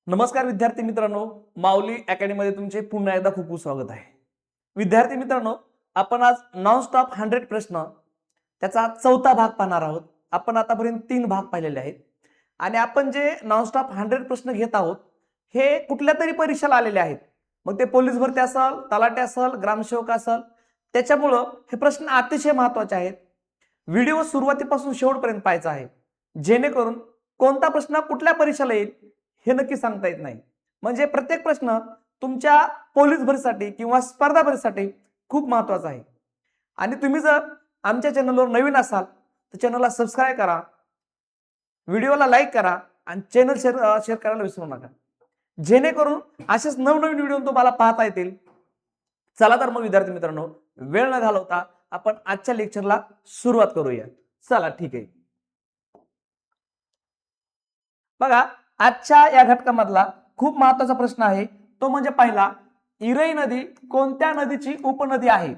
नमस्कार विद्यार्थी मित्रांनो, माऊली अकॅडमीमध्ये तुमचे पुन्हा एकदा खूप खूप स्वागत आहे. विद्यार्थी मित्रांनो, आपण आज नॉन स्टॉप 100 प्रश्न त्याचा चौथा भाग पाहणार आहोत. आपण आतापर्यंत 3 भाग पाहिलेले आहेत आणि आपण जे नॉन स्टॉप 100 प्रश्न घेत आहोत हे कुठल्या तरी परीक्षेला आलेले आहेत. मग ते पोलीस भरती असेल, तलाठी असेल, ग्रामसेवक असेल, त्याच्यामुळं हे प्रश्न अतिशय महत्त्वाचे आहेत. व्हिडिओ सुरुवातीपासून शेवटपर्यंत पाहायचा आहे, जेणेकरून कोणता प्रश्न कुठल्या परीक्षेला येईल हे नक्की सांगता येत नाही. म्हणजे प्रत्येक प्रश्न तुमच्या पोलीस भरतीसाठी किंवा स्पर्धा परीक्षेसाठी खूप महत्त्वाचा आहे. आणि तुम्ही जर आमच्या चॅनलवर नवीन असाल तर चॅनलला सबस्क्राईब करा, व्हिडिओला लाईक करा आणि चॅनल शेअर करायला विसरू नका, जेणेकरून असेच नवनवीन व्हिडिओ तुम्हाला पाहता येतील. चला तर मग विद्यार्थी मित्रांनो, वेळ न घालवता आपण आजच्या लेक्चरला सुरुवात करूया. चला ठीक आहे. बघा, आजच्या या घटकामधला खूप महत्त्वाचा प्रश्न आहे, तो म्हणजे पहिला, इरई नदी कोणत्या नदीची उपनदी आहे?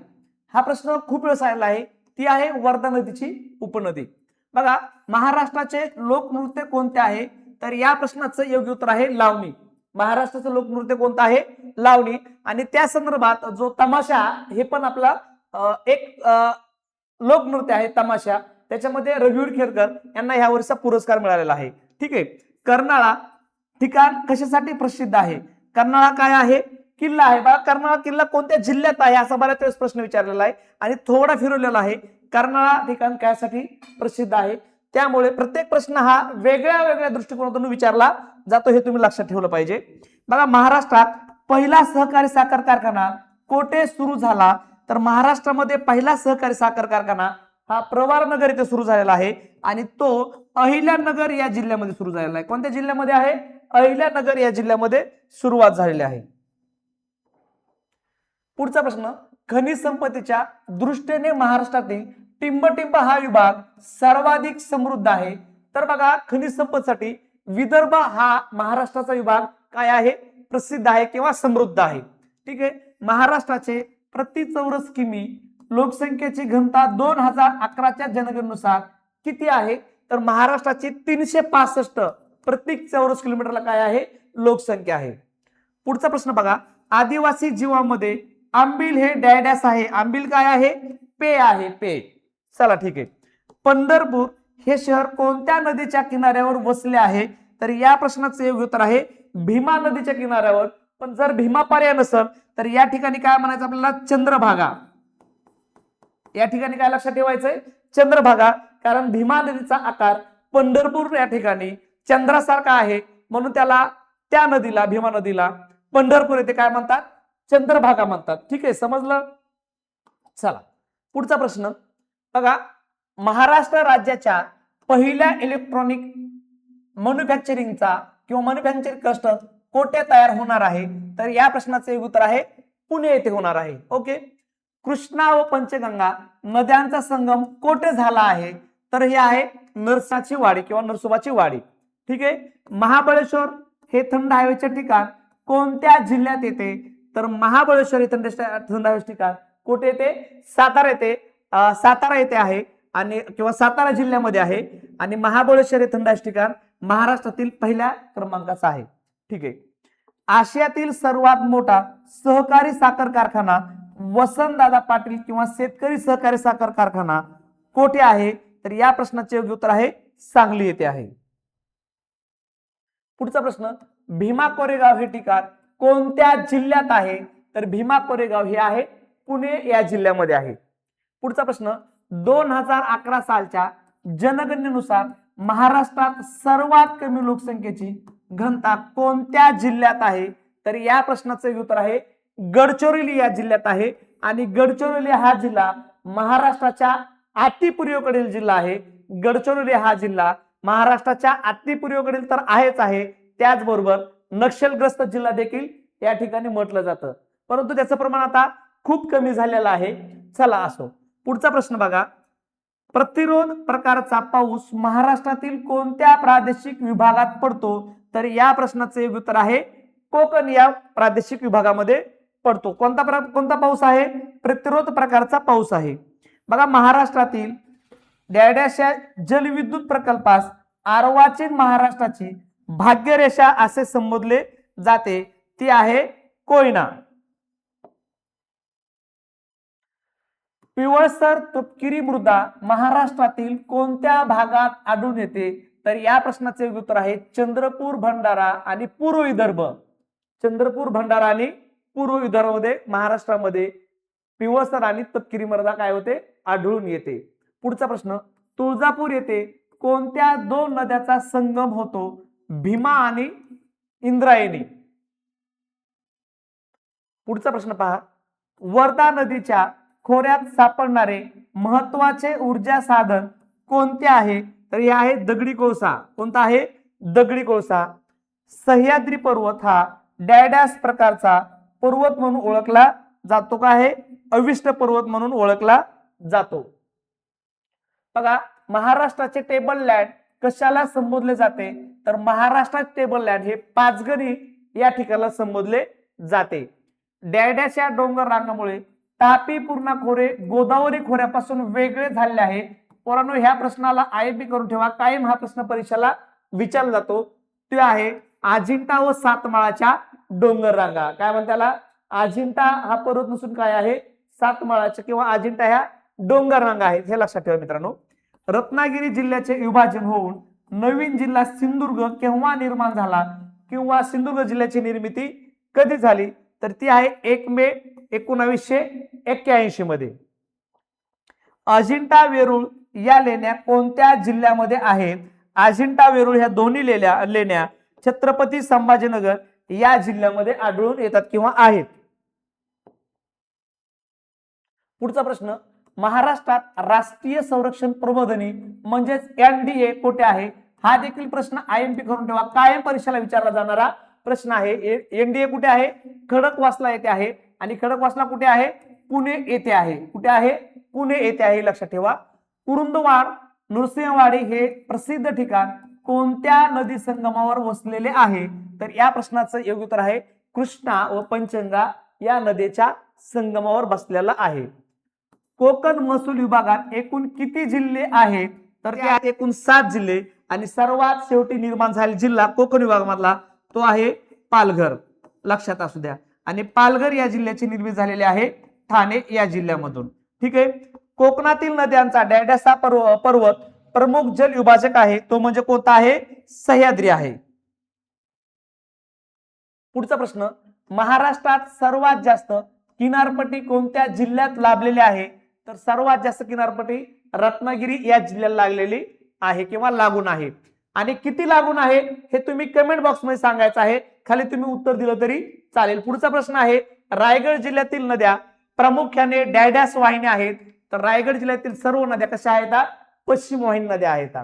हा प्रश्न खूप वेळेस आलेला आहे. ती आहे वर्धा नदीची उपनदी. बघा, महाराष्ट्राचे लोकनृत्य कोणते आहे? तर या प्रश्नाचं योग्य उत्तर आहे लावणी. महाराष्ट्राचं लोकनृत्य कोणतं आहे? लावणी. आणि त्या संदर्भात जो तमाशा, हे पण आपला एक लोकनृत्य आहे तमाशा. त्याच्यामध्ये रघुवीर खेरकर यांना ह्या वर्षीचा पुरस्कार मिळालेला आहे. ठीक आहे. कर्नाळा ठिकाण कशासाठी प्रसिद्ध आहे? कर्नाळा काय आहे? किल्ला आहे. बघा, कर्नाळा किल्ला कोणत्या जिल्ह्यात आहे असा बऱ्याच वेळेस प्रश्न विचारलेला आहे आणि थोडा फिरवलेला आहे. कर्नाळा ठिकाण कशासाठी प्रसिद्ध आहे? त्यामुळे प्रत्येक प्रश्न हा वेगळ्या वेगळ्या दृष्टिकोनातून विचारला जातो, हे तुम्ही लक्षात ठेवलं पाहिजे. बघा, महाराष्ट्रात पहिला सहकारी साखर कारखाना कोठे सुरू झाला? तर महाराष्ट्रामध्ये पहिला सहकारी साखर कारखाना हा प्रवरनगर येथे सुरू झालेला आहे आणि तो अहिल्यानगर या जिल्ह्यामध्ये सुरू झालेला आहे. कोणत्या जिल्ह्यामध्ये आहे? अहिल्यानगर या जिल्ह्यामध्ये सुरुवात झालेली आहे. पुढचा प्रश्न, खनिज संपत्तीच्या दृष्टीने महाराष्ट्रातील टिंबटिंब हा विभाग सर्वाधिक समृद्ध आहे. तर बघा, खनिज संपत्तीसाठी विदर्भ हा महाराष्ट्राचा विभाग काय आहे? प्रसिद्ध आहे किंवा समृद्ध आहे. ठीक आहे. महाराष्ट्राचे प्रति चौरस किमी लोकसंख्येची घनता 2011च्या जनगणनेनुसार किती आहे? तर महाराष्ट्राची 365 प्रत्येक चौरस किलोमीटरला काय आहे? लोकसंख्या आहे. पुढचा प्रश्न बघा, आदिवासी जीवामध्ये आंबील हे डॅडॅस आहे. आंबील काय आहे? पे आहे, पे. चला ठीक आहे. पंढरपूर हे शहर कोणत्या नदीच्या किनाऱ्यावर वसले आहे? तर या प्रश्नाचं योग्य उत्तर आहे भीमा नदीच्या किनाऱ्यावर. पण जर भीमा पर्याय नसेल तर या ठिकाणी काय म्हणायचं आपल्याला? चंद्रभागा. या ठिकाणी काय लक्षात ठेवायचंय? चंद्रभागा. कारण भीमा नदीचा आकार पंढरपूर या ठिकाणी चंद्रासारखा आहे, म्हणून त्याला, त्या नदीला, भीमा नदीला पंढरपूर येथे काय म्हणतात? चंद्रभागा म्हणतात. ठीक आहे, समजलं? चला पुढचा प्रश्न बघा, महाराष्ट्र राज्याच्या पहिल्या इलेक्ट्रॉनिक मॅन्युफॅक्चरिंगचा किंवा मॅन्युफॅक्चरिंग क्लस्टर कोठे तयार होणार आहे? तर या प्रश्नाचे उत्तर आहे पुणे येथे होणार आहे. ओके. कृष्णा व पंचगंगा नद्यांचा संगम कोठे झाला आहे? तर हे आहे नरसाची वाडी किंवा नरसोबाची वाडी. ठीक आहे. महाबळेश्वर हे थंड हवेचे ठिकाण कोणत्या जिल्ह्यात येते? तर महाबळेश्वर हे थंड हवेचे ठिकाण कुठे येते? सातारा येते. सातारा येथे आहे आणि किंवा सातारा जिल्ह्यामध्ये आहे. आणि महाबळेश्वर हे थंड हवेचे ठिकाण महाराष्ट्रातील पहिल्या क्रमांकाचं आहे. ठीक आहे. आशियातील सर्वात मोठा सहकारी साखर कारखाना वसंतदादा पाटील किंवा शेतकरी सहकारी साखर कारखाना कोठे आहे? तर या प्रश्नाचे योग्य उत्तर आहे सांगली येथे आहे. पुढचा प्रश्न, भीमा कोरेगाव हे ठिकाण कोणत्या जिल्ह्यात आहे? तर भीमा कोरेगाव हे आहे पुणे या जिल्ह्यामध्ये आहे. पुढचा प्रश्न, 2011 सालच्या जनगणनेनुसार महाराष्ट्रात सर्वात कमी लोकसंख्येची घनता कोणत्या जिल्ह्यात आहे? तर या प्रश्नाचं उत्तर आहे गडचिरोली या जिल्ह्यात आहे. आणि गडचिरोली हा जिल्हा महाराष्ट्राच्या अतिपूर्वेकडील जिल्हा आहे. गडचिरोली हा जिल्हा महाराष्ट्राच्या अतिपूर्वेकडील तर आहेच आहे, त्याचबरोबर नक्षलग्रस्त जिल्हा देखील या ठिकाणी म्हटलं जातं, परंतु त्याचं प्रमाण आता खूप कमी झालेलं आहे. चला असो. पुढचा प्रश्न बघा, प्रतिरोध प्रकारचा पाऊस महाराष्ट्रातील कोणत्या प्रादेशिक विभागात पडतो? तर या प्रश्नाचे उत्तर आहे कोकण या प्रादेशिक विभागामध्ये पडतो. कोणता पाऊस आहे? प्रतिरोध प्रकारचा पाऊस आहे. बघा, महाराष्ट्रातील डॅडॅश जलविद्युत प्रकल्पास अर्वाचीन महाराष्ट्राची भाग्यरेषा असे संबोधले जाते ती आहे कोयना. पिवळसर तपकिरी मृदा महाराष्ट्रातील कोणत्या भागात आढळून येते? तर या प्रश्नाचे उत्तर आहे चंद्रपूर, भंडारा आणि पूर्व विदर्भ. चंद्रपूर, भंडारा आणि पूर्व विदर्भामध्ये महाराष्ट्रामध्ये पिवळसर आणि तपकिरी मृदा काय होते? आढळून येते. पुढचा प्रश्न, तुळजापूर येथे कोणत्या दोन नद्याचा संगम होतो? भीमा आणि इंद्रायणी. पुढचा प्रश्न पहा, वर्धा नदीच्या खोऱ्यात सापडणारे महत्वाचे ऊर्जा साधन कोणते आहे? तर हे आहे दगडी कोळसा. कोणता आहे? दगडी कोळसा. सह्याद्री पर्वत हा डॅडॅश प्रकारचा पर्वत म्हणून ओळखला जातो का? आहे अविष्ट पर्वत म्हणून ओळखला जातो. बघा, महाराष्ट्राचे टेबल लँड कशाला संबोधले जाते? तर महाराष्ट्राचे टेबल लँड हे पाचगणी या ठिकाणाला संबोधले जाते. डॅडॅश या डोंगर रांगामुळे तापी, पूर्णा खोरे गोदावरी खोऱ्यापासून वेगळे झाले आहे. पोरांनो, ह्या प्रश्नाला आयबी करून ठेवा, कायम हा प्रश्न परीक्षेला विचारला जातो. तो आहे अजिंठा व सातमाळाच्या डोंगर रांगा. काय म्हणतात त्याला? अजिंठा हा पर्वत नसून काय आहे? सातमाळाच्या किंवा अजिंठा ह्या डोंगर रांगा आहेत. हे लक्षात ठेवा मित्रांनो. रत्नागिरी जिल्ह्याचे विभाजन होऊन नवीन जिल्हा सिंधुदुर्ग केव्हा निर्माण झाला किंवा सिंधुदुर्ग जिल्ह्याची निर्मिती कधी झाली? तर ती आहे 1 मे 1981 मध्ये. अजिंठा, वेरूळ या लेण्या कोणत्या जिल्ह्यामध्ये आहेत? अजिंठा, वेरूळ ह्या दोन्ही लेण्या छत्रपती संभाजीनगर या जिल्ह्यामध्ये आढळून येतात किंवा आहेत. पुढचा प्रश्न, महाराष्ट्रात राष्ट्रीय संरक्षण प्रबोधिनी म्हणजेच NDA कुठे आहे? हा देखील प्रश्न आयएमपी करून ठेवा, कायम परीक्षेला विचारला जाणारा प्रश्न आहे. NDA कुठे आहे? खडकवासला येथे आहे. आणि खडकवासला कुठे आहे? पुणे येथे आहे. कुठे आहे? पुणे येथे आहे. लक्षात ठेवा. कुरुंदवाड, नृसिंहवाडी हे प्रसिद्ध ठिकाण कोणत्या नदी संगमावर वसलेले आहे? तर या प्रश्नाचं योग्य उत्तर आहे कृष्णा व पंचगंगा या नदीच्या संगमावर बसलेला आहे. कोकण महसूल विभागात एकूण किती जिल्हे आहेत? तर त्यात एकूण 7 जिल्हे आणि सर्वात शेवटी निर्माण झालेला जिल्हा कोकण विभागामधला तो आहे पालघर. लक्षात असू द्या. आणि पालघर या जिल्ह्याची निर्मिती झालेली आहे ठाणे या जिल्ह्यामधून. ठीक आहे. कोकणातील नद्यांचा डॅडॅसा पर्वत प्रमुख जल विभाजक आहे, तो म्हणजे कोणता आहे? सह्याद्री आहे. पुढचा प्रश्न, महाराष्ट्रात सर्वात जास्त किनारपट्टी कोणत्या जिल्ह्यात लाभलेली आहे? तर सर्वात जास्त किनारपट्टी रत्नागिरी या जिल्ह्याला लागलेली आहे किंवा लागून आहे. आणि किती लागून आहे हे तुम्ही कमेंट बॉक्स मध्ये सांगायचं आहे. खाली तुम्ही उत्तर दिलं तरी चालेल. पुढचा प्रश्न आहे, रायगड जिल्ह्यातील नद्या प्रामुख्याने डॅडॅश वाहिन्या आहेत? तर रायगड जिल्ह्यातील सर्व नद्या कशा आहेत? पश्चिम वाहिनी नद्या आहेत.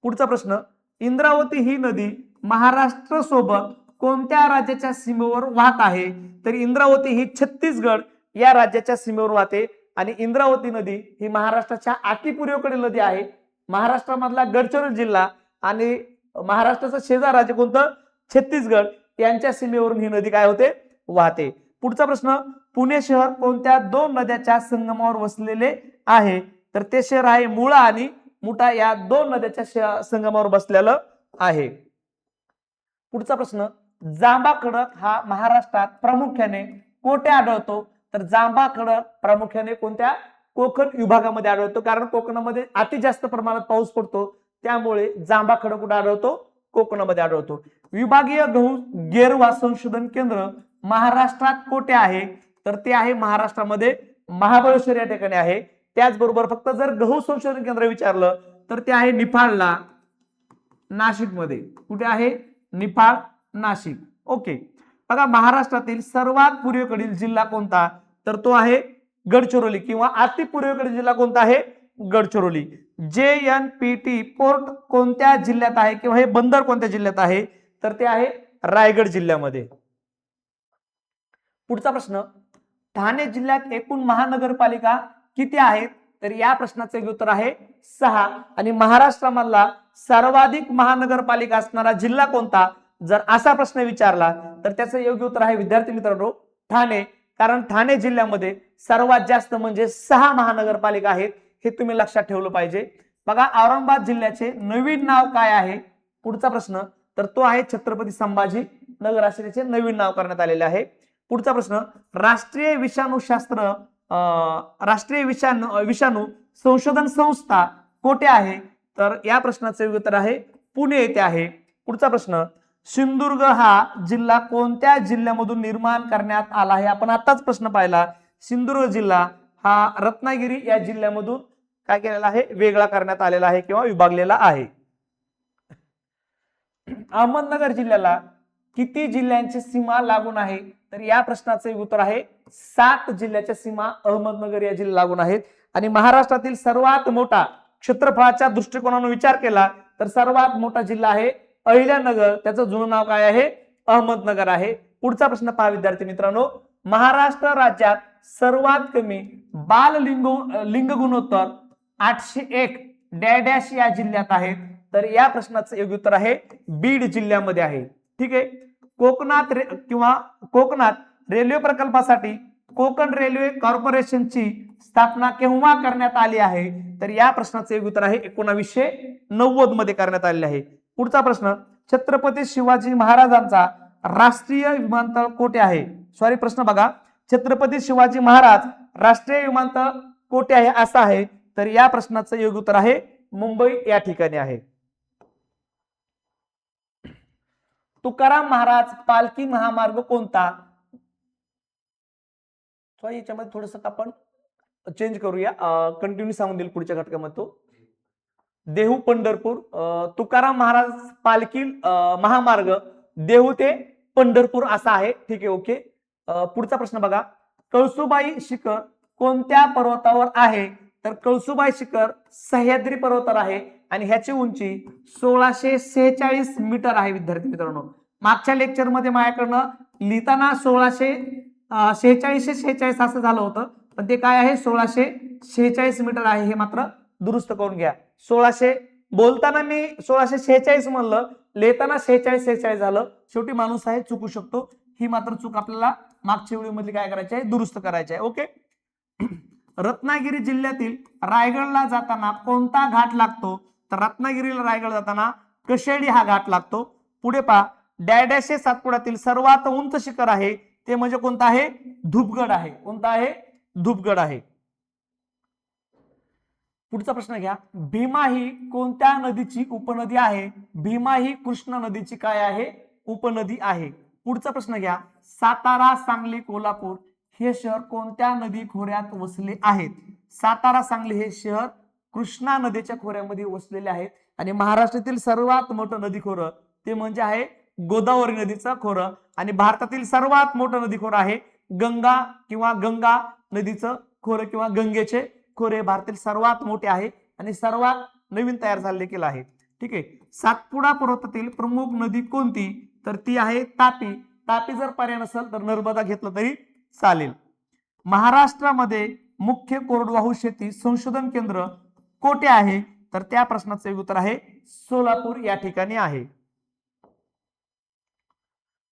पुढचा प्रश्न, इंद्रावती ही नदी महाराष्ट्र सोबत कोणत्या राज्याच्या सीमेवर वाहत आहे? तर इंद्रावती ही छत्तीसगड या राज्याच्या सीमेवर वाहते. आणि इंद्रावती नदी ही महाराष्ट्राच्या आतीपूर्वेकडील नदी आहे. महाराष्ट्रामधला गडचिरोली जिल्हा आणि महाराष्ट्राचं शेजार राज्य कोणतं? छत्तीसगड यांच्या सीमेवरून ही नदी काय होते? वाहते. पुढचा प्रश्न, पुणे शहर कोणत्या दोन नद्याच्या संगमावर वसलेले आहे? तर ते शहर आहे मुळा आणि मुठा या दोन नद्याच्या संगमावर बसलेलं आहे. पुढचा प्रश्न, जांभा खडक हा महाराष्ट्रात प्रामुख्याने कोठे आढळतो? तर जांभा खडक प्रामुख्याने कोणत्या? कोकण विभागामध्ये आढळतो. कारण कोकणामध्ये अति जास्त प्रमाणात पाऊस पडतो, त्यामुळे जांभा खडक कुठे आढळतो? कोकणामध्ये आढळतो. विभागीय गहू गेरवा संशोधन केंद्र महाराष्ट्रात कोठे आहे? तर ते आहे महाराष्ट्रामध्ये महाबळेश्वर या ठिकाणी आहे. त्याचबरोबर फक्त जर गहू संशोधन केंद्र विचारलं तर ते आहे निफाडला, नाशिक मध्ये. कुठे आहे? निफाड, नाशिक. ओके. बघा, महाराष्ट्रातील सर्वात पूर्वेकडील जिल्हा कोणता? तर तो आहे गडचिरोली किंवा अति पूर्वेकडील जिल्हा कोणता आहे? गडचिरोली. JNPT पोर्ट कोणत्या जिल्ह्यात आहे किंवा हे बंदर कोणत्या जिल्ह्यात आहे? तर ते आहे रायगड जिल्ह्यामध्ये. पुढचा प्रश्न, ठाणे जिल्ह्यात एकूण महानगरपालिका किती आहेत? तर या प्रश्नाचे उत्तर आहे 6. आणि महाराष्ट्रामधला सर्वाधिक महानगरपालिका असणारा जिल्हा कोणता? जर असा प्रश्न विचारला तर त्याचं योग्य उत्तर आहे विद्यार्थी मित्रांनो ठाणे. कारण ठाणे जिल्ह्यामध्ये सर्वात जास्त म्हणजे 6 महानगरपालिका आहेत. हे तुम्ही लक्षात ठेवलं पाहिजे. बघा, औरंगाबाद जिल्ह्याचे नवीन नाव काय आहे? पुढचा प्रश्न, तर तो आहे छत्रपती संभाजी नगर असे त्याचे नवीन नाव करण्यात आलेले आहे. पुढचा प्रश्न, राष्ट्रीय विषाणूशास्त्र राष्ट्रीय विषाणू संशोधन संस्था कोठे आहे? तर या प्रश्नाचे उत्तर आहे पुणे येथे आहे. पुढचा प्रश्न, सिंधुदुर्ग हा जिल्हा कोणत्या जिल्ह्यामधून निर्माण करण्यात आला आहे? आपण आताच प्रश्न पाहिला, सिंधुदुर्ग जिल्हा हा रत्नागिरी या जिल्ह्यामधून काय केलेला आहे? वेगळा करण्यात आलेला आहे किंवा विभागलेला आहे. अहमदनगर जिल्ह्याला किती जिल्ह्यांची सीमा लागून आहे? तर या प्रश्नाचे उत्तर आहे 7 जिल्ह्याच्या सीमा अहमदनगर या जिल्ह्याला लागून आहेत. आणि महाराष्ट्रातील सर्वात मोठा, क्षेत्रफळाच्या दृष्टिकोनाने विचार केला तर सर्वात मोठा जिल्हा आहे अहिल्यानगर, त्याचं जुनं नाव काय आहे? अहमदनगर आहे. पुढचा प्रश्न पहा विद्यार्थी मित्रांनो, महाराष्ट्र राज्यात सर्वात कमी बाल लिंग गुणोत्तर 801 डॅश या जिल्ह्यात आहे. तर या प्रश्नाचं योग्य उत्तर आहे बीड जिल्ह्यामध्ये आहे. ठीक आहे. कोकणात रेल्वे प्रकल्पासाठी कोकण रेल्वे कॉर्पोरेशनची स्थापना केव्हा करण्यात आली आहे? तर या प्रश्नाचं योग्य उत्तर आहे 1990 मध्ये करण्यात आले आहे. पुढचा प्रश्न, छत्रपती शिवाजी महाराजांचा राष्ट्रीय विमानतळ कोठे आहे? सॉरी, प्रश्न बघा, छत्रपती शिवाजी महाराज राष्ट्रीय विमानतळ कोठे आहे असा आहे. तर या प्रश्नाचं योग्य उत्तर आहे मुंबई या ठिकाणी आहे. तुकाराम महाराज पालखी महामार्ग कोणता? याच्यामध्ये थोडस आपण चेंज करूया, कंटिन्यू सांगून देईल पुढच्या घटकामध्ये तो. देहू पंढरपूर, तुकाराम महाराज पालखी महामार्ग देहू ते पंढरपूर असा आहे. ठीक आहे, ओके. पुढचा प्रश्न बघा, कळसुबाई शिखर कोणत्या पर्वतावर आहे? तर कळसुबाई शिखर सह्याद्री पर्वतावर आहे आणि ह्याची उंची 1646 मीटर आहे. विद्यार्थी मित्रांनो, मागच्या लेक्चर मध्ये माझ्याकडनं लिहिताना 1646 असं झालं होतं, पण ते काय आहे 1646 मीटर आहे. हे मात्र दुरुस्त करून घ्या. 1600 बोलताना मी 1646 म्हणलं, लिहिताना 46 झालं. शेवटी माणूस आहे, चुकू शकतो. ही मात्र चूक आपल्याला मागच्या व्हिडिओ मध्ये काय करायची आहे? दुरुस्त करायची आहे. ओके. रत्नागिरी जिल्ह्यातील रायगडला जाताना कोणता घाट लागतो? तर रत्नागिरीला रायगड जाताना कशेडी हा घाट लागतो. पुढे पहा, डॅडॅशे सातपुड्यातील सर्वात उंच शिखर आहे ते म्हणजे कोणतं आहे? धूपगड आहे. कोणता आहे? धूपगड आहे. पुढचा प्रश्न घ्या, भीमा ही कोणत्या नदीची उपनदी आहे? भीमा ही कृष्णा नदीची काय आहे? उपनदी आहे. पुढचा प्रश्न घ्या, सातारा, सांगली, कोल्हापूर हे शहर कोणत्या नदी खोऱ्यात वसले आहेत? सातारा, सांगली हे शहर कृष्णा नदीच्या खोऱ्यामध्ये वसलेले आहेत. आणि महाराष्ट्रातील सर्वात मोठं नदी खोरं ते म्हणजे आहे गोदावरी नदीचं खोरं. आणि भारतातील सर्वात मोठं नदी खोरं आहे गंगा नदीचं खोरं किंवा गंगेचे खोरे भारतातील सर्वात मोठे आहे आणि सर्वात नवीन तयार झाले देखील आहे. ठीक आहे. सातपुडा पर्वतातील प्रमुख नदी कोणती? तर ती आहे तापी. तापी जर पर्याय नसेल तर नर्मदा घेतलं तरी चालेल. महाराष्ट्रामध्ये मुख्य कोरडवाहू शेती संशोधन केंद्र कोठे आहे? तर त्या प्रश्नाचे उत्तर आहे सोलापूर या ठिकाणी आहे.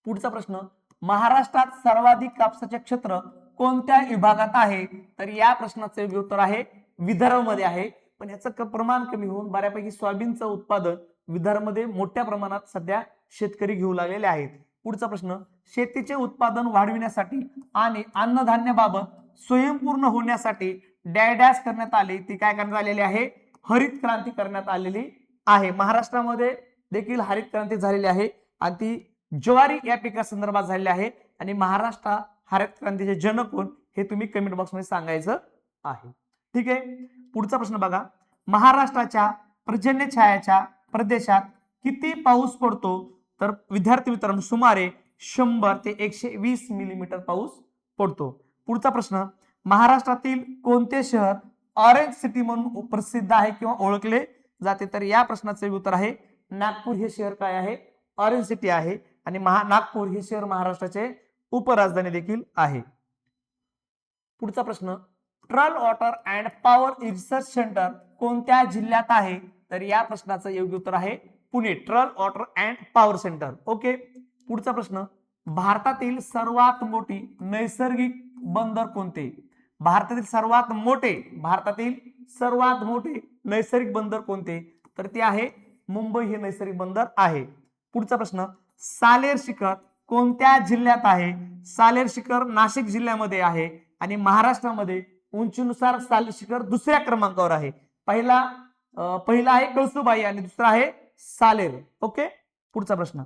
पुढचा प्रश्न, महाराष्ट्रात सर्वाधिक कापसाचे क्षेत्र कोणत्या विभागात आहे? तर या प्रश्नाचे उत्तर आहे विदर्भमध्ये आहे. पण याचं प्रमाण कमी होऊन बऱ्यापैकी सोयाबीनचं उत्पादन विदर्भमध्ये मोठ्या प्रमाणात सध्या शेतकरी घेऊ लागलेले आहेत. पुढचा प्रश्न, शेतीचे उत्पादन वाढविण्यासाठी आणि अन्नधान्याबाबत स्वयंपूर्ण होण्यासाठी डॅश करण्यात आले. ती काय करण्यात आलेली आहे? हरित क्रांती करण्यात आलेली आहे. महाराष्ट्रामध्ये देखील हरित क्रांती झालेली आहे आणि ती ज्वारी या पिकासंदर्भात झालेली आहे. आणि महाराष्ट्र हरित क्रांतीचे जनक कोण हे तुम्ही कमेंट बॉक्स मध्ये सांगायचं आहे. ठीक आहे. पुढचा प्रश्न बघा, महाराष्ट्राच्या पर्जन्य छायाच्या प्रदेशात किती पाऊस पडतो? तर विद्यार्थी मित्रांनो सुमारे 100 ते 120 मिलीमीटर पाऊस पडतो. पुढचा प्रश्न, महाराष्ट्रातील कोणते शहर ऑरेंज सिटी म्हणून प्रसिद्ध आहे किंवा ओळखले जाते? तर या प्रश्नाचे उत्तर आहे नागपूर हे शहर काय आहे? ऑरेंज सिटी आहे. आणि नागपूर हे शहर महाराष्ट्राचे उपराजधानी देखील आहे. पुढचा प्रश्न, troll water and power research centre कोणत्या जिल्ह्यात आहे? तर या प्रश्नाचं योग्य उत्तर आहे Pune, troll water and power centre. Okay. पुढचा प्रश्न, भारतातील सर्वात मोठी नैसर्गिक बंदर कोणते? भारतातील सर्वात मोठे नैसर्गिक बंदर कोणते? तर ते आहे मुंबई हे नैसर्गिक बंदर आहे. पुढचा प्रश्न, सालेर शिखर कोणत्या जिल्ह्यात आहे? सालेर शिखर नाशिक जिल्ह्यामध्ये आहे आणि महाराष्ट्रामध्ये उंचीनुसार सालेर शिखर दुसऱ्या क्रमांकावर आहे. पहिला आहे कळसुबाई आणि दुसरा आहे सालेर. ओके. पुढचा प्रश्न,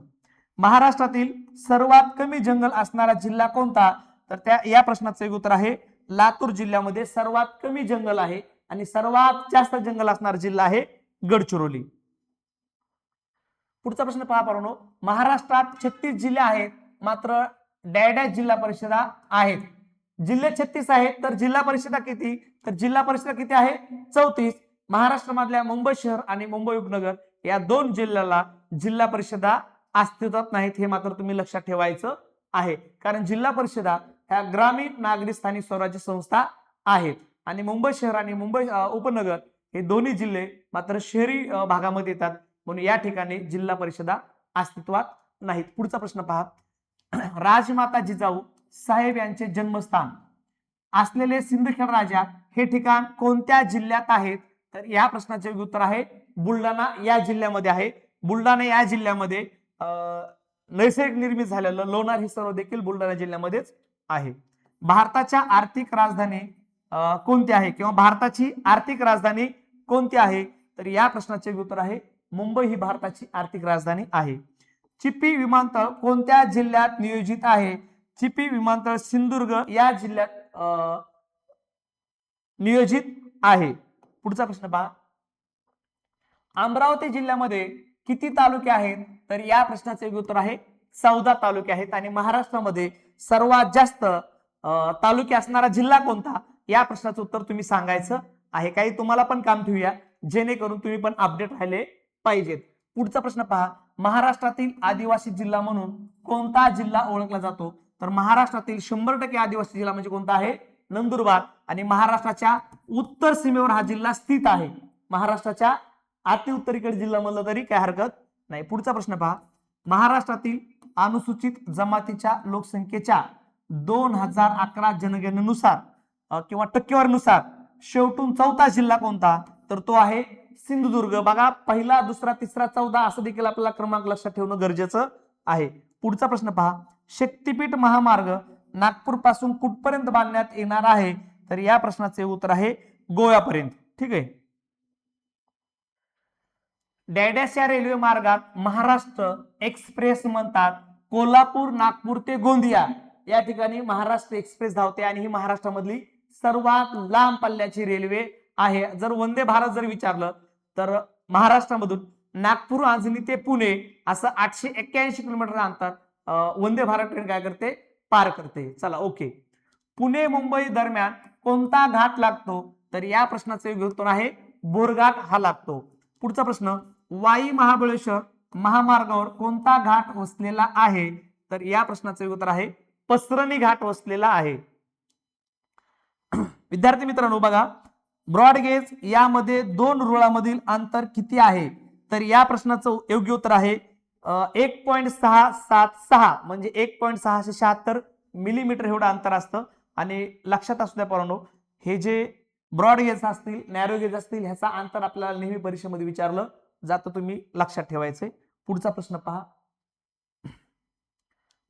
महाराष्ट्रातील सर्वात कमी जंगल असणारा जिल्हा कोणता? तर या प्रश्नाचं एक उत्तर आहे लातूर जिल्ह्यामध्ये सर्वात कमी जंगल आहे आणि सर्वात जास्त जंगल असणारा जिल्हा आहे गडचिरोली. पुढचा प्रश्न पहा पाहून, महाराष्ट्रात 36 जिल्हे आहेत मात्र डॅश जिल्हा परिषदा आहेत. जिल्हे 36 आहेत तर जिल्हा परिषदा किती? तर जिल्हा परिषदा किती आहे? 34. महाराष्ट्रामधल्या मुंबई शहर आणि मुंबई उपनगर या 2 जिल्ह्याला जिल्हा परिषदा अस्तित्वात नाहीत, हे मात्र तुम्ही लक्षात ठेवायचं आहे. कारण जिल्हा परिषदा ह्या ग्रामीण नागरी स्थानिक स्वराज्य संस्था आहेत आणि मुंबई शहर आणि मुंबई उपनगर हे दोन्ही जिल्हे मात्र शहरी भागामध्ये येतात, म्हणून या ठिकाणी जिल्हा परिषदा अस्तित्वात नाहीत. पुढचा प्रश्न पहा, राजमाता जिजाऊ साहेब यांचे जन्मस्थान असलेले सिंदखेड राजा हे ठिकाण कोणत्या जिल्ह्यात आहेत? तर या प्रश्नाचे उत्तर आहे बुलढाणा या जिल्ह्यामध्ये आहे. बुलढाणा या जिल्ह्यामध्ये नैसर्गिक निर्मित झालेलं लोणार हे सर्व देखील बुलढाणा जिल्ह्यामध्येच आहे. भारताच्या आर्थिक राजधानी कोणती आहे किंवा भारताची आर्थिक राजधानी कोणती आहे? तर या प्रश्नाचे उत्तर आहे मुंबई ही भारताची आर्थिक राजधानी आहे. चिपी विमानतळ कोणत्या जिल्ह्यात नियोजित आहे? चिपी विमानतळ सिंधुदुर्ग या जिल्ह्यात नियोजित आहे. पुढचा प्रश्न पहा, अमरावती जिल्ह्यामध्ये किती तालुके आहेत? तर या प्रश्नाचे उत्तर आहे 14 तालुके आहेत आणि महाराष्ट्रामध्ये सर्वात जास्त तालुके असणारा जिल्हा कोणता? या प्रश्नाचं उत्तर तुम्ही सांगायचं आहे. काही तुम्हाला पण काम ठेवूया जेणेकरून तुम्ही पण अपडेट राहिले पाहिजेत. पुढचा प्रश्न पहा, महाराष्ट्रातील आदिवासी जिल्हा म्हणून कोणता जिल्हा ओळखला जातो? तर महाराष्ट्रातील 100% आदिवासी जिल्हा म्हणजे कोणता आहे? नंदुरबार. आणि महाराष्ट्राच्या उत्तर सीमेवर हा जिल्हा स्थित आहे. महाराष्ट्राच्या अति उत्तरेकडे जिल्हा म्हणलं तरी काय हरकत नाही. पुढचा प्रश्न पहा, महाराष्ट्रातील अनुसूचित जमातीच्या लोकसंख्येच्या 2011 जनगणनेनुसार किंवा टक्केवारीनुसार शेवटून 4था जिल्हा कोणता? तर तो आहे सिंधुदुर्ग. बघा, पहिला, दुसरा, तिसरा, 14 असं देखील आपल्याला क्रमांक लक्षात ठेवणं गरजेचं आहे. पुढचा प्रश्न पहा, शक्तीपीठ महामार्ग नागपूर पासून कुठपर्यंत बांधण्यात येणार आहे? तर या प्रश्नाचे उत्तर आहे गोव्यापर्यंत. ठीक आहे. डॅडॅश या रेल्वे मार्गात महाराष्ट्र एक्सप्रेस म्हणतात. कोल्हापूर, नागपूर ते गोंदिया या ठिकाणी महाराष्ट्र एक्सप्रेस धावते आणि ही महाराष्ट्रामधली सर्वात लांब पल्ल्याची रेल्वे आहे. जर वंदे भारत जर विचारलं तर महाराष्ट्रामधून नागपूर, आंजणी ते पुणे असं 881 किलोमीटर अंतर वंदे भारत ट्रेन काय करते? पार करते. चला, ओके. पुणे मुंबई दरम्यान कोणता घाट लागतो? तर या प्रश्नाचे उत्तर आहे बोरघाट हा लागतो. पुढचा प्रश्न, वाई महाबळेश्वर महामार्गावर कोणता घाट वसलेला आहे? तर या प्रश्नाचे उत्तर आहे पसरणी घाट वसलेला आहे. विद्यार्थी मित्रांनो बघा, ब्रॉडगेज यामध्ये 2 रुळांमधील अंतर किती आहे? तर या प्रश्नाचं योग्य उत्तर आहे 1.676 म्हणजे 1.676 मिलीमीटर एवढं अंतर असतं. आणि लक्षात असू द्या पोरांनो, हे जे ब्रॉडगेज असतील, नॅरो गेज असतील, ह्याचा अंतर आपल्याला नेहमी परीक्षेमध्ये विचारलं जातं, तुम्ही लक्षात ठेवायचंय. पुढचा प्रश्न पहा,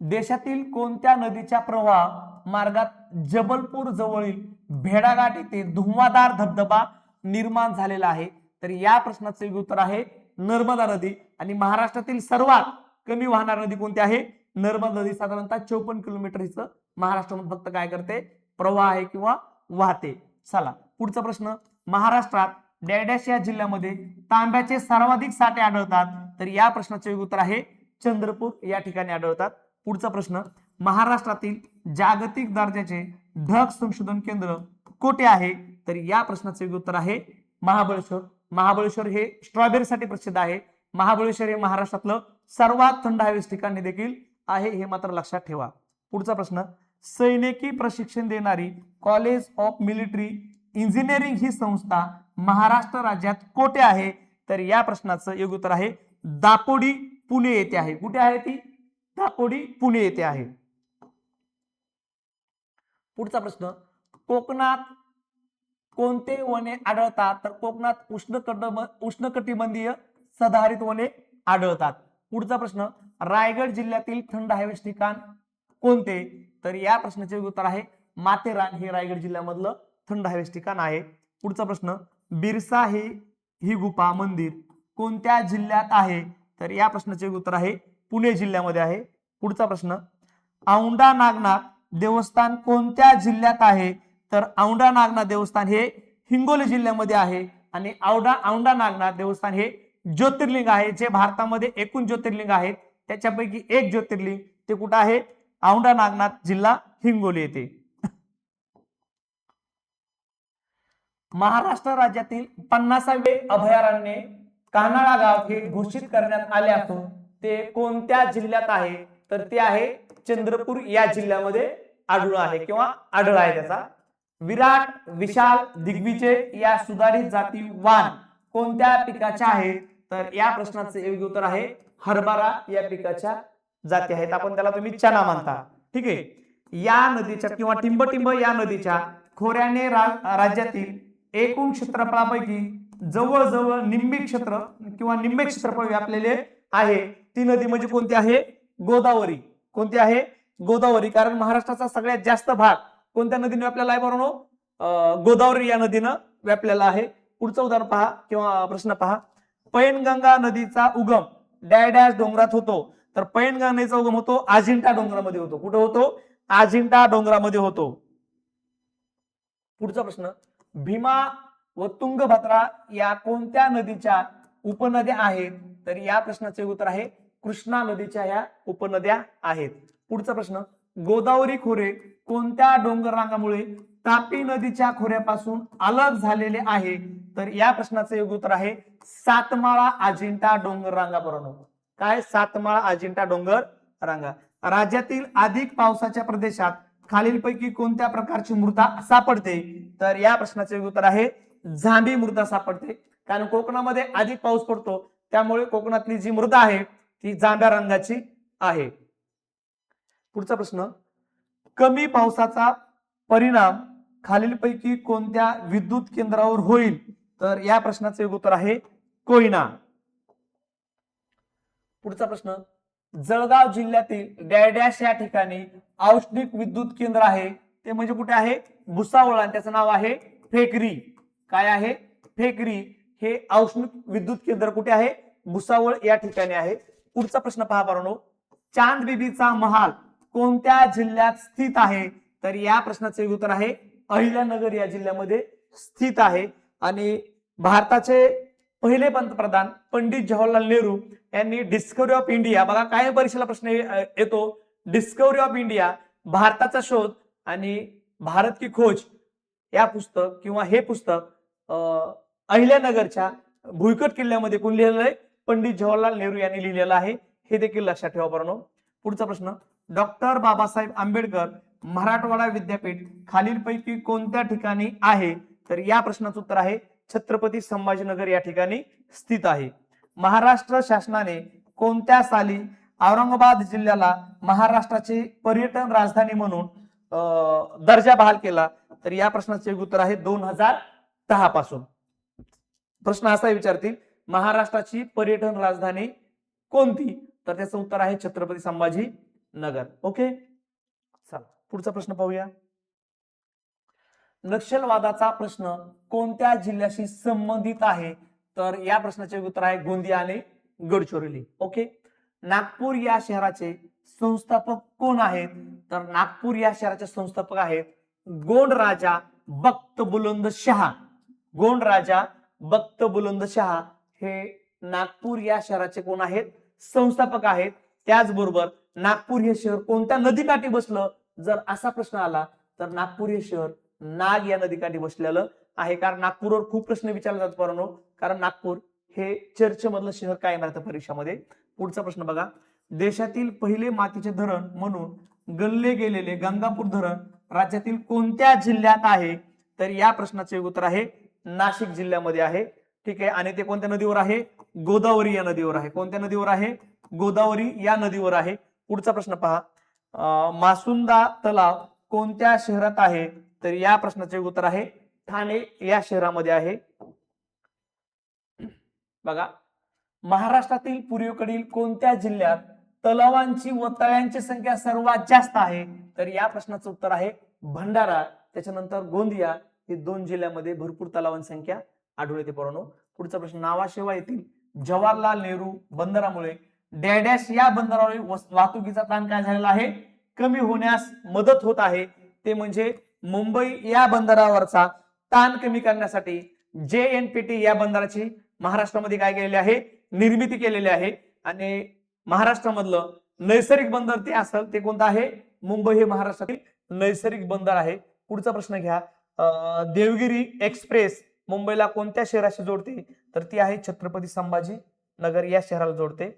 देशातील कोणत्या नदीच्या प्रवाह मार्गात जबलपूर जवळील भेडाघाट येथे धुवाधार धबधबा निर्माण झालेला आहे? तर या प्रश्नाचे उत्तर आहे नर्मदा नदी. आणि महाराष्ट्रातील सर्वात कमी वाहणारी नदी कोणती आहे? नर्मदा नदी. साधारणतः 54 किलोमीटर हिचं महाराष्ट्रामध्ये फक्त काय करते? प्रवाह आहे किंवा वाहते. चला, पुढचा प्रश्न, महाराष्ट्रात डॅडॅश या जिल्ह्यामध्ये तांब्याचे सर्वाधिक साठे आढळतात? तर या प्रश्नाचे उत्तर आहे चंद्रपूर या ठिकाणी आढळतात. पुढचा प्रश्न, महाराष्ट्रातील जागतिक दर्जाचे ढग संशोधन केंद्र कोठे आहे? तर या प्रश्नाचे उत्तर आहे महाबळेश्वर. महाबळेश्वर हे स्ट्रॉबेरीसाठी प्रसिद्ध आहे. महाबळेश्वर हे महाराष्ट्रातलं सर्वात थंड हवेचं ठिकाण देखील आहे, हे मात्र लक्षात ठेवा. पुढचा प्रश्न, सैनिकी प्रशिक्षण देणारी कॉलेज ऑफ मिलिटरी इंजिनिअरिंग ही संस्था महाराष्ट्र राज्यात कोठे आहे? तर या प्रश्नाचं योग्य उत्तर आहे दापोडी पुणे येथे आहे. कुठे आहे ती? दापोडी पुणे येथे आहे. पुढचा प्रश्न, कोकणात कोणते वने आढळतात? तर कोकणात उष्णकटिबंधीय सदाहरित वने आढळतात. पुढचा प्रश्न, रायगड जिल्ह्यातील थंड हवेचे ठिकाण कोणते? तर या प्रश्नाचे उत्तर आहे माथेरान, हे रायगड जिल्ह्यामधलं थंड हवेचे ठिकाण आहे. पुढचा प्रश्न, बिरसा ही गुफा मंदिर कोणत्या जिल्ह्यात आहे? तर या प्रश्नाचे उत्तर आहे पुणे जिल्ह्यामध्ये आहे. पुढचा प्रश्न, औंढा नागनाथ देवस्थान कोणत्या जिल्ह्यात आहे? तर औंढा नागनाथ देवस्थान हे हिंगोली जिल्ह्यामध्ये आहे. आणि औंढा नागनाथ देवस्थान हे ज्योतिर्लिंग आहे. जे भारतामध्ये एकूण ज्योतिर्लिंग आहेत त्याच्यापैकी एक ज्योतिर्लिंग ते कुठं आहे? औंढा नागनाथ, जिल्हा हिंगोली येथे. महाराष्ट्र राज्यातील 50वे अभयारण्य कान्हाळा गाव हे घोषित करण्यात आले असून ते कोणत्या जिल्ह्यात आहे? तर ते आहे चंद्रपूर या जिल्ह्यामध्ये आढळून आहे किंवा आढळ आहे त्याचा. विराट, विशाल, दिग्विजय या सुधारित जाती वाण कोणत्या पिकाच्या आहेत? तर या प्रश्नाचे योग्य उत्तर आहे हरभरा या पिकाच्या जाती आहेत. आपण त्याला तुम्ही चना म्हणता. ठीक आहे. या नदीच्या किंवा टिंबटिंब या नदीच्या खोऱ्याने राज्यातील एकूण क्षेत्रफळापैकी जवळजवळ निम्मे क्षेत्रफळ व्यापलेले आहे. ती नदी म्हणजे कोणती आहे? गोदावरी. कोणती आहे? गोदावरी. कारण महाराष्ट्राचा सगळ्यात जास्त भाग कोणत्या नदीने व्यापलेला आहे बरोबर? गोदावरी या नदीनं व्यापलेला आहे. पुढचं उदाहरण पहा किंवा प्रश्न पहा. पैनगंगा नदीचा उगम डॅश डोंगरात होतो. तर पैनगंगा नदीचा उगम होतो अजिंठा डोंगरामध्ये होतो. कुठे होतो? अजिंठा डोंगरामध्ये होतो. पुढचा प्रश्न, भीमा व तुंगभद्रा या कोणत्या नदीच्या उपनद्या आहेत? तर या प्रश्नाचे उत्तर आहे कृष्णा नदीच्या या उपनद्या आहेत. पुढचा प्रश्न, गोदावरी खोरे कोणत्या डोंगर रांगामुळे तापी नदीच्या खोऱ्यापासून अलग झालेले आहे? तर या प्रश्नाचे योग्य उत्तर आहे सातमाळा अजिंठा डोंगर रांगा. बरोबर काय? सातमाळा अजिंठा डोंगर रांगा. राज्यातील अधिक पावसाच्या प्रदेशात खालीलपैकी कोणत्या प्रकारची मृदा सापडते? तर या प्रश्नाचे उत्तर आहे जांभी मृदा सापडते. कारण कोकणामध्ये अधिक पाऊस पडतो त्यामुळे कोकणातली जी मृदा आहे ती जांभ्या रंगाची आहे. पुढचा प्रश्न, कमी पावसाचा परिणाम खालीलपैकी कोणत्या विद्युत केंद्रावर होईल? तर या प्रश्नाचे उत्तर आहे कोयना. पुढचा प्रश्न, जळगाव जिल्ह्यातील डॅश या ठिकाणी औष्णिक विद्युत केंद्र आहे. ते म्हणजे कुठे आहे? भुसावळ. आणि त्याचं नाव आहे फेकरी. काय आहे? फेकरी हे औष्णिक विद्युत केंद्र कुठे आहे? भुसावळ या ठिकाणी आहे. पुढचा प्रश्न पहा बाळांनो, चांद बीबीचा महाल कोणत्या जिल्ह्यात स्थित आहे? तर या प्रश्नाचे उत्तर आहे अहिल्यानगर या जिल्ह्यामध्ये स्थित आहे. आणि भारताचे पहिले पंतप्रधान पंडित जवाहरलाल नेहरू यांनी डिस्कवरी ऑफ इंडिया, बघा काय परीक्षेला प्रश्न येतो, डिस्कवरी ऑफ इंडिया, भारताचा शोध आणि भारत की खोज या पुस्तक किंवा हे पुस्तक अहिल्यानगरच्या भुईकोट किल्ल्यामध्ये कोण लिहिलेलं आहे? पंडित जवाहरलाल नेहरू यांनी लिहिलेलं आहे. हे देखील लक्षात ठेवा बरोबर. पुढचा प्रश्न, डॉक्टर बाबासाहेब आंबेडकर मराठवाडा विद्यापीठ खालीलपैकी कोणत्या ठिकाणी आहे? तर या प्रश्नाचं उत्तर आहे छत्रपती संभाजीनगर या ठिकाणी स्थित आहे. महाराष्ट्र शासनाने कोणत्या साली औरंगाबाद जिल्ह्याला महाराष्ट्राची पर्यटन राजधानी म्हणून दर्जा बहाल केला? तर या प्रश्नाचे उत्तर आहे 2010 पासून. प्रश्न असा विचारतील महाराष्ट्राची पर्यटन राजधानी कोणती? तर त्याचं उत्तर आहे छत्रपती संभाजी नगर. ओके, चला पुढचा प्रश्न पाहूया. नक्षलवादाचा प्रश्न कोणत्या जिल्ह्याशी संबंधित आहे? तर या प्रश्नाचे उत्तर आहे गोंदिया आणि गडचिरोली. ओके, नागपूर या शहराचे संस्थापक कोण आहेत? तर नागपूर या शहराचे संस्थापक आहेत गोंड राजा बख्त बुलंद शाह. गोंड राजा बख्त बुलंद शाह हे नागपूर या शहराचे कोण आहेत? संस्थापक आहेत. त्याचबरोबर नागपूर हे शहर कोणत्या नदीकाठी बसलं? जर असा प्रश्न आला तर नागपूर हे शहर नाग या नदीकाठी बसलेलं आहे. कारण नागपूरवर खूप प्रश्न विचारले जातात परंतु कारण नागपूर हे चर्चमधलं शहर काय राहतं परीक्षामध्ये. पुढचा प्रश्न बघा, देशातील पहिले मातीचे धरण म्हणून गणले गेलेले गंगापूर धरण राज्यातील कोणत्या जिल्ह्यात आहे? तर या प्रश्नाचे उत्तर आहे नाशिक जिल्ह्यामध्ये आहे. ठीक आहे, आणि ते कोणत्या नदीवर आहे? गोदावरी या नदीवर आहे. कोणत्या नदीवर आहे? गोदावरी या नदीवर आहे. पुढचा प्रश्न पहा, मासुंदा तलाव कोणत्या शहरात आहे? तर या प्रश्नाचे उत्तर आहे ठाणे या शहरामध्ये आहे. बघा, महाराष्ट्रातील पूर्वेकडील कोणत्या जिल्ह्यात तलावांची व तळ्यांची संख्या सर्वात जास्त आहे? तर या प्रश्नाचं उत्तर आहे भंडारा, त्याच्यानंतर गोंदिया. हे 2 जिल्ह्यामध्ये भरपूर तलावांची संख्या आढळून येते पोरांनो. पुढचा प्रश्न, नावाशेवा येथील जवाहरलाल नेहरू बंदरामुळे डॅश या बंदरावर वाहतुकीचा ताण काय झालेला आहे? कमी होण्यास मदत होत आहे. ते म्हणजे मुंबई या बंदरावरचा ताण कमी करण्यासाठी JNPT या बंदराची महाराष्ट्रामध्ये काय केलेली आहे? निर्मिती केलेली आहे. आणि महाराष्ट्रामधलं नैसर्गिक बंदर ते असेल ते कोणतं आहे? मुंबई हे महाराष्ट्रातील नैसर्गिक बंदर आहे. पुढचा प्रश्न घ्या, देवगिरी एक्सप्रेस मुंबईला कोणत्या शहराशी जोडते? तर ती आहे छत्रपती संभाजी नगर या शहराला जोडते.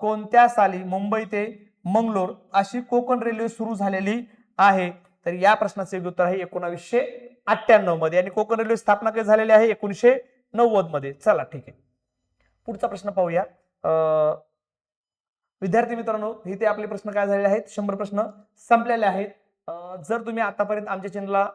कोणत्या साली मुंबई ते मंगलोर अशी कोकण रेल्वे सुरू झालेली आहे? तर या प्रश्नाचे योग्य उत्तर आहे 1998 मध्ये. आणि कोकण रेल्वे स्थापना कधी झालेली आहे? 1990 मध्ये. चला ठीक आहे, पुढचा प्रश्न पाहूया. विद्यार्थी मित्रांनो, इथे आपले प्रश्न काय झालेले आहेत? 100 प्रश्न संपलेले आहेत. जर तुम्ही आतापर्यंत आमच्या चॅनलला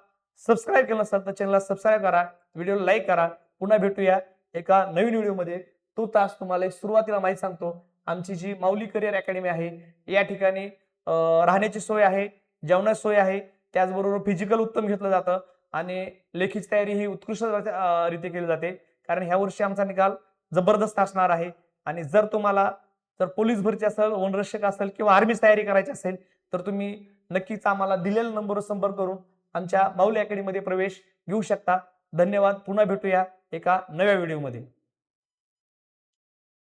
सबस्क्राईब केलं नसेल तर चॅनलला सबस्क्राईब करा, व्हिडिओला लाईक करा. पुन्हा भेटूया एका नवीन व्हिडिओमध्ये. तो तास तुम्हाला सुरुवातीला माहिती सांगतो, आमची जी माऊली करिअर अकॅडमी आहे या ठिकाणी राहण्याची सोय आहे, जेवणाची सोय आहे, त्याचबरोबर फिजिकल उत्तम घेतलं जातं आणि लेखीची तयारी ही उत्कृष्ट रीती केली जाते. कारण ह्या वर्षी आमचा निकाल जबरदस्त असणार आहे. आणि जर तुम्हाला पोलीस भरती असेल, वनरक्षक असेल किंवा आर्मी तयारी करायची असेल तर तुम्ही नक्कीच आम्हाला दिलेल्या नंबरवर संपर्क करून आमच्या माऊली अकॅडमीमध्ये प्रवेश घेऊ शकता. धन्यवाद. पुन्हा भेटूया एका नव्या व्हिडिओमध्ये.